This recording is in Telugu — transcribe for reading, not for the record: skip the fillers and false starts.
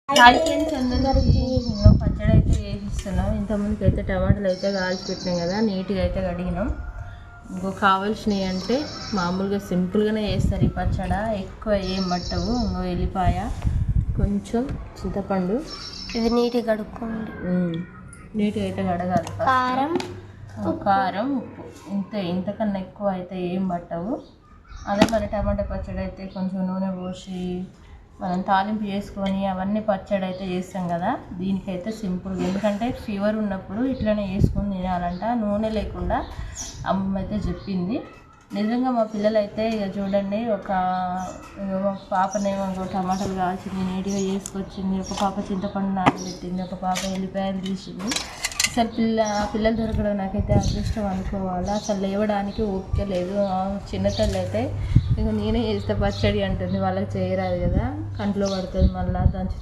అందరికి పచ్చడి అయితే వేసిస్తున్నాం. ఇంతకుముందుకు అయితే టమాటాలు అయితే కాల్చి పెట్టినాం కదా, నీట్గా అయితే కడిగినాం. ఇంకో కావాల్సినవి అంటే మామూలుగా సింపుల్గానే చేస్తారు ఈ పచ్చడి, ఎక్కువ ఏం పట్టవు. ఇంకో ఎల్లిపాయ, కొంచెం చింతపండు, ఇది నీట్గా కడుక్కోండి. నీట్గా అయితే కడగాలి. కారం, ఉప్పు, ఇంతే. ఇంతకన్నా ఎక్కువ అయితే ఏం పట్టవు. అదే మన టమాటా పచ్చడి అయితే కొంచెం నూనె పోసి మనం తాలింపు చేసుకొని అవన్నీ పచ్చడి అయితే చేస్తాం కదా, దీనికైతే సింపుల్గా. ఎందుకంటే ఫీవర్ ఉన్నప్పుడు ఇట్లనే చేసుకొని తినాలంట, నూనె లేకుండా అమ్మ అయితే చెప్పింది. నిజంగా మా పిల్లలు అయితే ఇక చూడండి, ఒక పాపనేమో టమాటాలు కాల్చింది, నీట్గా చేసుకొచ్చింది. ఒక పాప చింతపండు నానబెట్టింది, ఒక పాప ఎల్లిపాయలు తీసింది. అసలు పిల్లలు దొరకడం నాకైతే అదృష్టం అనుకోవాలి. అసలు లేవడానికి ఓపిక లేదు. చిన్నతల్లి అయితే ఇక నేనే చేస్తే పచ్చడి అంటుంది, వాళ్ళకి చేయరాదు కదా, కంట్లో పడుతుంది మళ్ళీ దంచు